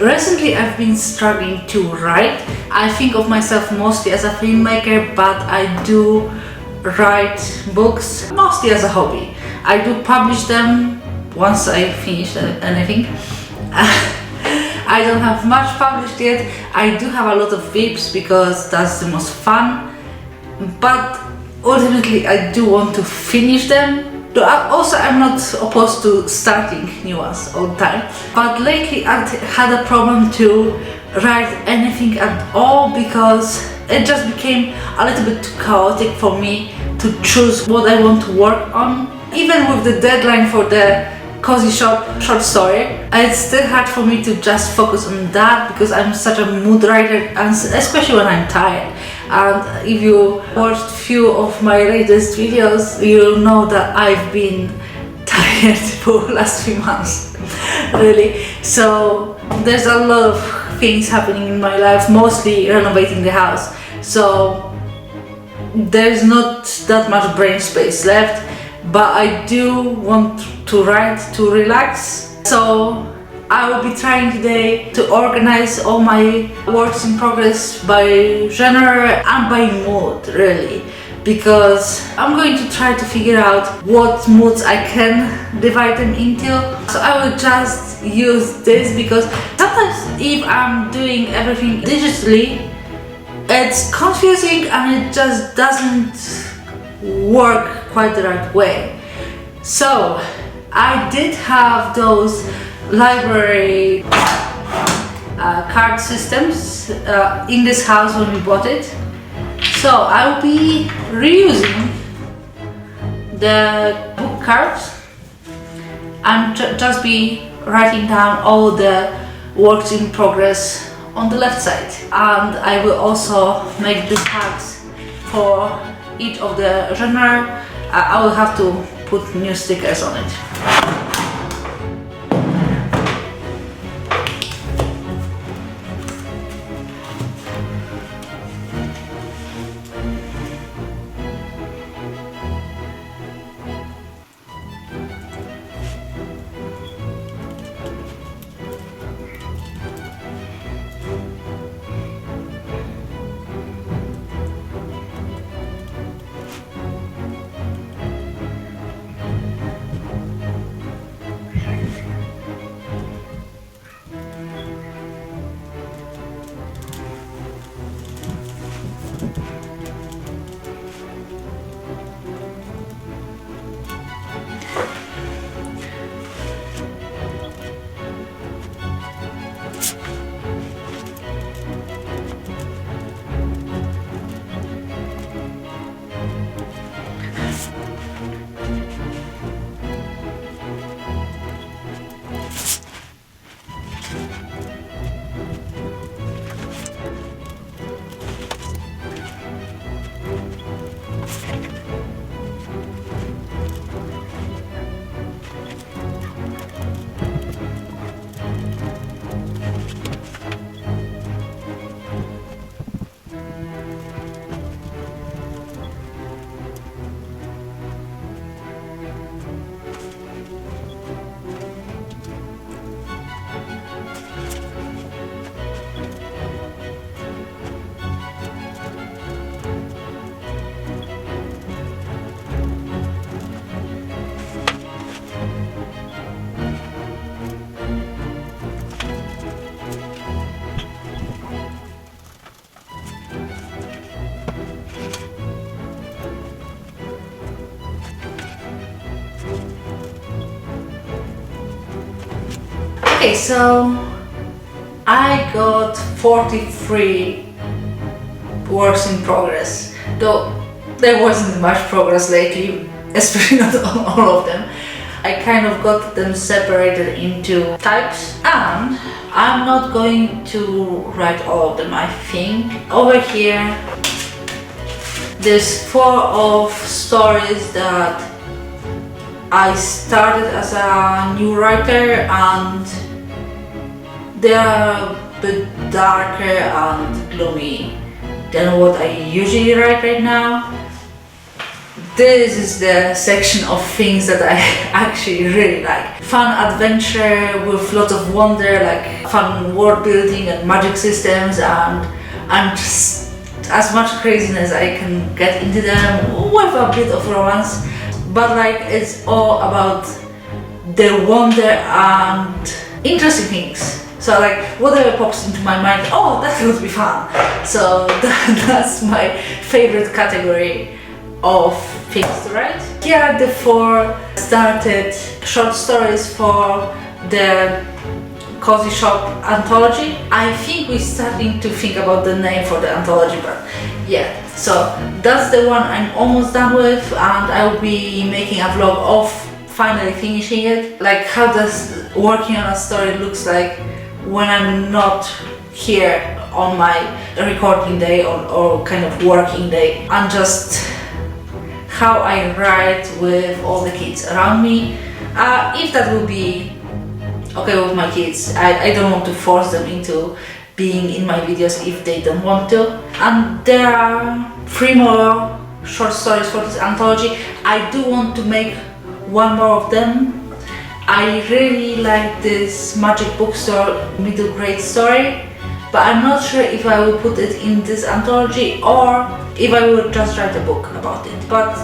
Recently I've been struggling to write. I think of myself mostly as a filmmaker, but I do write books mostly as a hobby. I do publish them once I finish anything. I don't have much published yet. I do have a lot of VIPs because that's the most fun, but ultimately I do want to finish them. Also, I'm not opposed to starting new ones all the time, but lately I've had a problem to write anything at all because it just became a little bit too chaotic for me to choose what I want to work on. Even with the deadline for the Cozy Shop short story, it's still hard for me to just focus on that because I'm such a mood writer, and especially when I'm tired. And if you watched few of my latest videos, you'll know that I've been tired for the last few months, really. So there's a lot of things happening in my life, mostly renovating the house. So there's not that much brain space left, but I do want to write to relax. So I will be trying today to organize all my works in progress by genre and by mood, really, because I'm going to try to figure out what moods I can divide them into. So I will just use this because sometimes if I'm doing everything digitally, it's confusing and it just doesn't work quite the right way. So I did have those library card systems in this house when we bought it. So I'll be reusing the book cards and just be writing down all the works in progress on the left side. And I will also make the tags for each of the genre. I will have to put new stickers on it. Okay, so I got 43 works in progress, though there wasn't much progress lately, especially not all of them. I kind of got them separated into types, and I'm not going to write all of them, I think. Over here, there's 4 of stories that I started as a new writer, and they are a bit darker and gloomy than what I usually write right now. this is the section of things that I actually really like. Fun adventure with lots of wonder, like fun world building and magic systems, and just as much craziness I can get into them with a bit of romance. But like it's all about the wonder and interesting things. So like whatever pops into my mind, oh, that would be fun. So that's my favorite category of things to write. Here are the 4 started short stories for the Cozy Shop anthology. I think we're starting to think about the name for the anthology, but yeah. So that's the one I'm almost done with, and I'll be making a vlog of finally finishing it. Like how does working on a story looks like when I'm not here on my recording day or kind of working day, and just how I write with all the kids around me. If that will be okay with my kids, I don't want to force them into being in my videos if they don't want to. And there are 3 more short stories for this anthology. I do want to make 1 more of them. I really like this Magic Bookstore middle grade story, but I'm not sure if I will put it in this anthology or if I will just write a book about it. But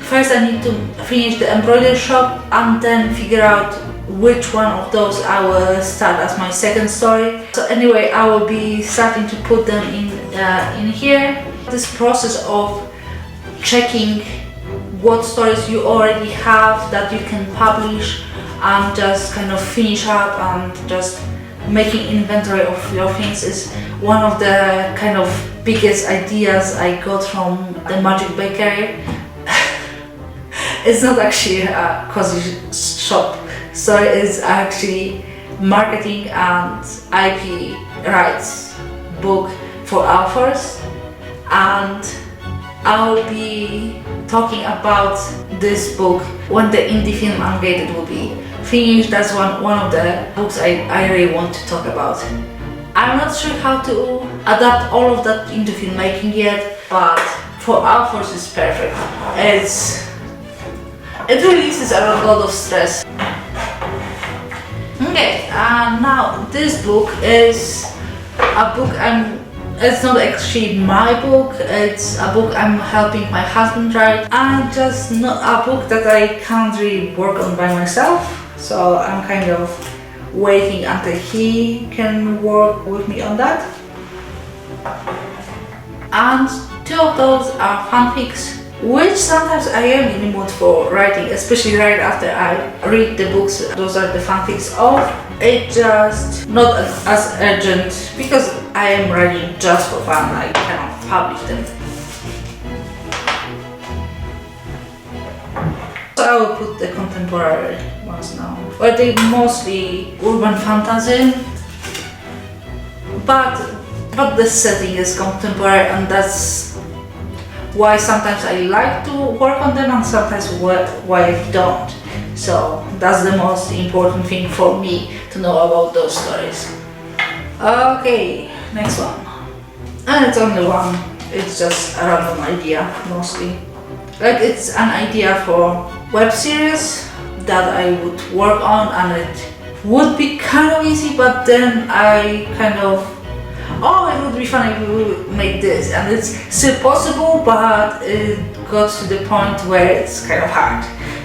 first I need to finish the embroidery shop and then figure out which one of those I will start as my second story. So anyway, I will be starting to put them in here. This process of checking what stories you already have that you can publish and just kind of finish up and just making inventory of your things is one of the kind of biggest ideas I got from the Magic Bakery. It's not actually a cozy shop story, it's actually marketing and IP rights book for authors, and I'll be talking about this book when the indie film Ungated will be finished. That's one of the books I really want to talk about. I'm not sure how to adapt all of that into filmmaking yet, but for authors it's perfect. It releases a lot of stress. Okay, now this book is a book it's not actually my book, it's a book I'm helping my husband write, and just not a book that I can't really work on by myself, so I'm kind of waiting until he can work with me on that. And 2 of those are fanfics, which sometimes I am in the mood for writing, especially right after I read the books those are the fanfics of. It's just not as urgent because I am writing just for fun, I cannot publish them. So I will put the contemporary ones now, where they mostly urban fantasy, but the setting is contemporary, and that's why sometimes I like to work on them and sometimes why I don't. So that's the most important thing for me to know about those stories. Okay, next one. And it's only one. It's just a random idea mostly. Like it's an idea for web series that I would work on, and it would be kind of easy, but then I kind of, oh, it would be fun if we would make this, and it's still possible, but it got to the point where it's kind of hard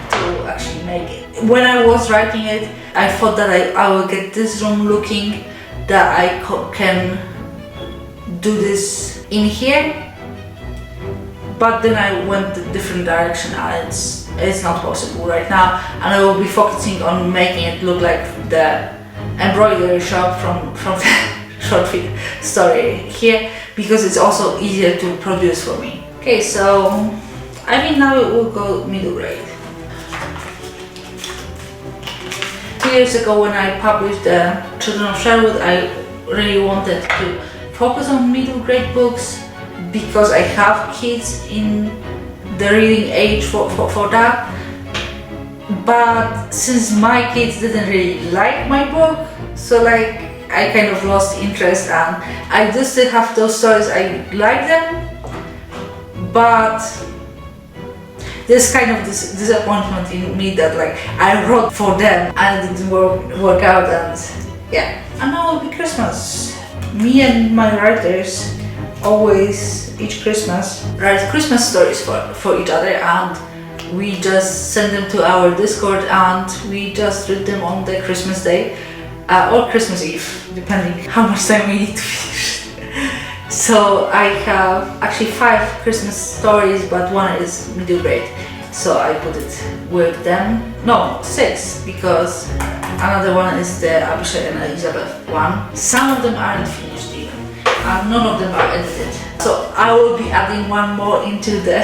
to actually make it. When I was writing it, I thought that I will get this room looking, that I can do this in here, but then I went a different direction, and it's not possible right now, and I will be focusing on making it look like the embroidery shop from the short story here, because it's also easier to produce for me. Okay, so I think now it will go middle grade. 2 years ago when I published the Children of Sherwood, I really wanted to focus on middle grade books because I have kids in the reading age for that. But since my kids didn't really like my book, so like I kind of lost interest, and I do still have those stories, I like them, but there's kind of this disappointment in me that like I wrote for them and it didn't work out, and yeah. And now will be Christmas. Me and my writers always each Christmas write Christmas stories for each other, and we just send them to our Discord and we just read them on the Christmas day or Christmas Eve, depending how much time we need to finish. So I have actually 5 Christmas stories, but one is middle grade, so I put it with them. No, 6, because another one is the Abishai and Elizabeth one. Some of them aren't finished even, and none of them are edited. So I will be adding one more into the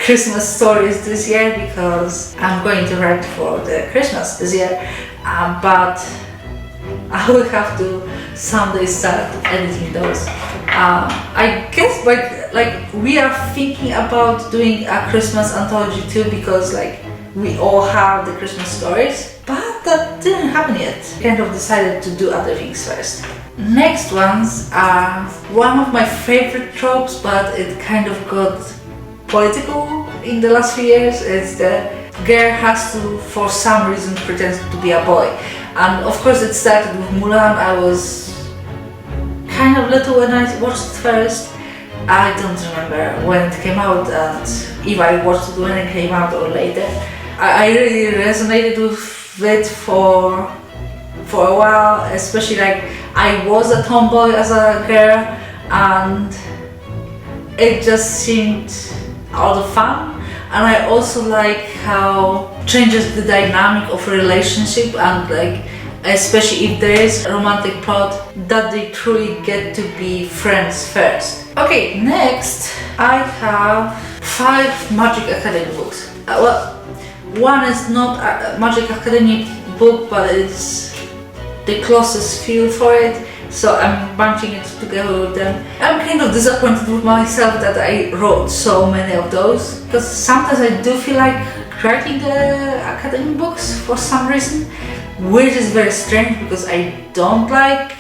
Christmas stories this year, because I'm going to write for the Christmas this year, but I will have to someday start editing those. I guess like we are thinking about doing a Christmas anthology too, because like we all have the Christmas stories, but that didn't happen yet. Kind of decided to do other things first. Next ones are one of my favorite tropes, but it kind of got political in the last few years. It's the girl has to, for some reason, pretend to be a boy. And of course it started with Mulan. I was kind of little when I watched it first. I don't remember when it came out and if I watched it when it came out or later. I really resonated with it for a while, especially like I was a tomboy as a girl, and it just seemed a lot of fun. And I also like how it changes the dynamic of a relationship, and like especially if there is a romantic plot, that they truly get to be friends first. Okay, next I have 5 Magic Academy books. Well, one is not a Magic Academy book, but it's the closest feel for it, so I'm bunching it together with them. I'm kind of disappointed with myself that I wrote so many of those, because sometimes I do feel like writing the academy books for some reason, which is very strange because I don't like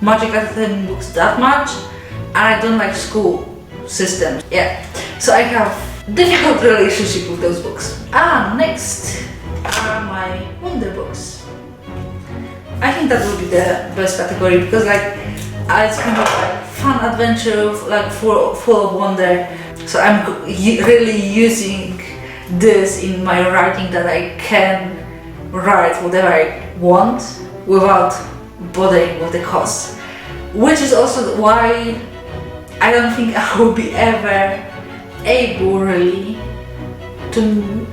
Magic Academy books that much, and I don't like school systems. Yeah, so I have difficult relationship with those books. Next are my wonder books. I think that would be the best category, because like it's kind of like fun adventure, like full of wonder. So I'm really using this in my writing, that I can write whatever I want without bothering with the cost, which is also why I don't think I will be ever able really to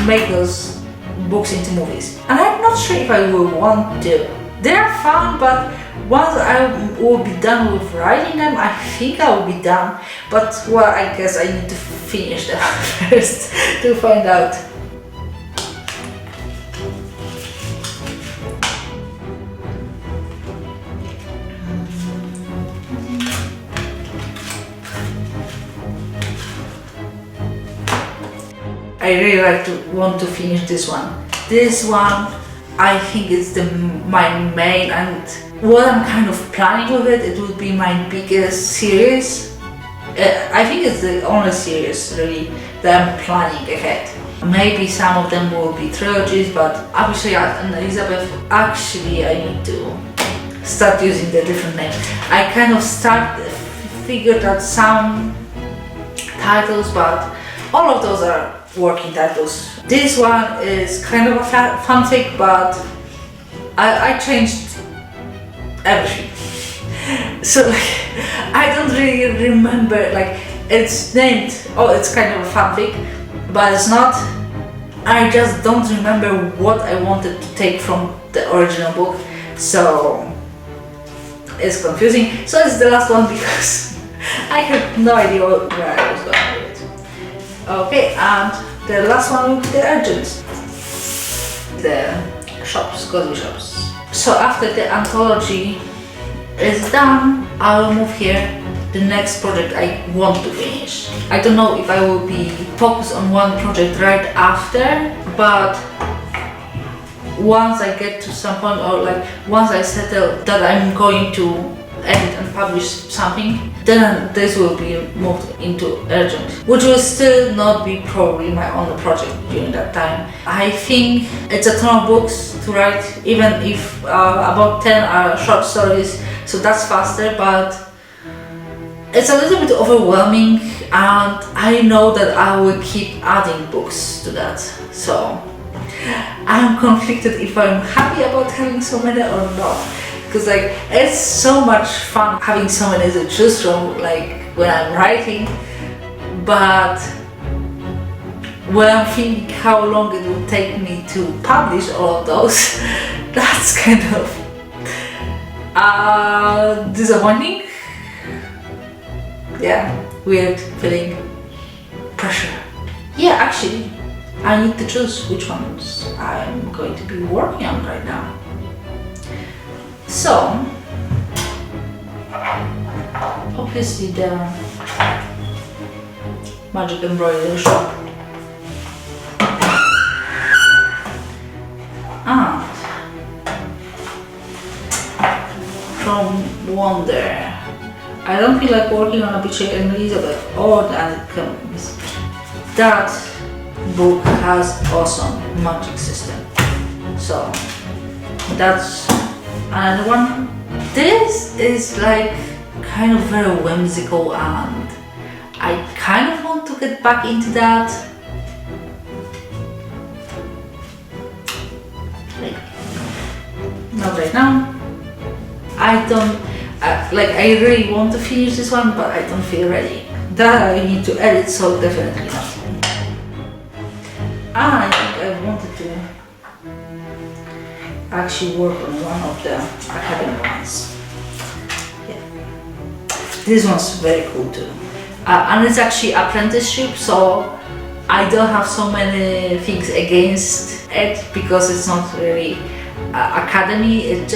make those books into movies, and I'm not sure if I will want to. They're fun, but once I will be done with writing them, I think I will be done. But well, I guess I need to finish them first to find out. I really want to finish this one. This one, I think it's my main, and what I'm kind of planning with it, it would be my biggest series. I think it's the only series really that I'm planning ahead. Maybe some of them will be trilogies, but Abishai and Elizabeth, actually I need to start using the different names. I kind of figured out some titles, but all of those are working titles. This one is kind of a fanfic, but I changed everything. So like, I don't really remember, like it's named, oh it's kind of a fanfic, but it's not. I just don't remember what I wanted to take from the original book, so it's confusing. So it's the last one because I had no idea where I was going with it. Okay, and the last one will be the Urgents. The shops, cozy shops. So after the anthology is done, I will move here. The next project I want to finish. I don't know if I will be focused on one project right after, but once I get to some point, or like once I settle that I'm going to edit and publish something, then this will be moved into urgent, which will still not be probably my only project during that time. I think it's a ton of books to write, even if about 10 are short stories, so that's faster, but it's a little bit overwhelming, and I know that I will keep adding books to that. So I'm conflicted if I'm happy about having so many or not, because like it's so much fun having so many to choose from, like when I'm writing, but when I'm thinking how long it will take me to publish all of those, that's kind of disappointing. Yeah, weird feeling, pressure. Yeah, actually, I need to choose which ones I'm going to be working on right now. So, obviously the Magic Embroidery Shop. And from Wonder. I don't feel like working on a Betrayed and Elizabeth or the Alchemist. That book has awesome magic system. So that's another one. This is like kind of very whimsical, and I kind of want to get back into that. Like, not right now. I don't. Like I really want to finish this one, but I don't feel ready. That I need to edit, so definitely not. I think I wanted to actually work on one of the academy ones. Yeah. This one's very cool too. And it's actually apprenticeship, so I don't have so many things against it because it's not really academy, it's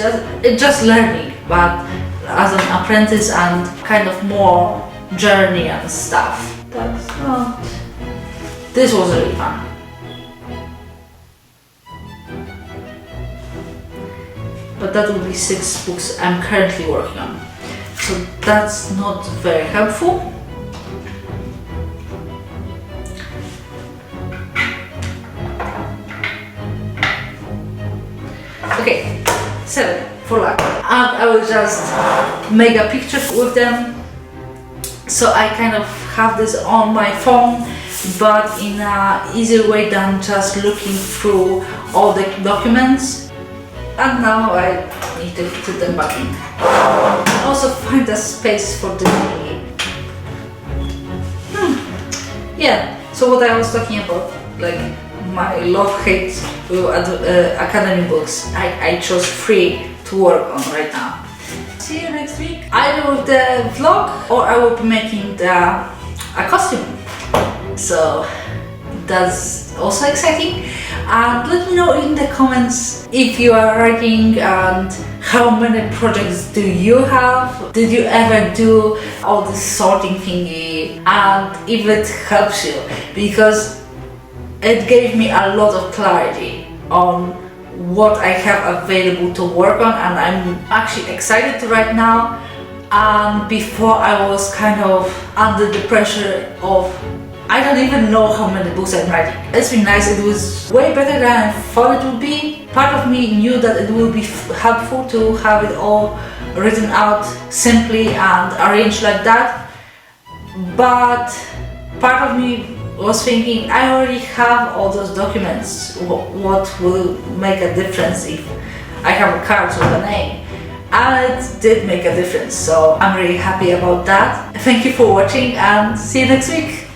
just learning, but as an apprentice and kind of more journey and stuff. That's not. This was really fun. But that will be 6 books I'm currently working on. So that's not very helpful. Okay, 7 for luck. And I will just make a picture with them. So I kind of have this on my phone, but in an easier way than just looking through all the documents. And now I need to put them back in. Also find a space for the Yeah, so what I was talking about, like my love-hate academy books, I chose 3 to work on right now. See you next week, either with the vlog or I will be making a costume. So that's also exciting. And let me know in the comments if you are writing and how many projects do you have? Did you ever do all this sorting thingy? And if it helps you, because it gave me a lot of clarity on what I have available to work on, and I'm actually excited to write now. And before I was kind of under the pressure of I don't even know how many books I'm writing. It's been nice, it was way better than I thought it would be. Part of me knew that it would be helpful to have it all written out simply and arranged like that. But part of me was thinking, I already have all those documents. What will make a difference if I have a card with a name? And it did make a difference, so I'm really happy about that. Thank you for watching and see you next week.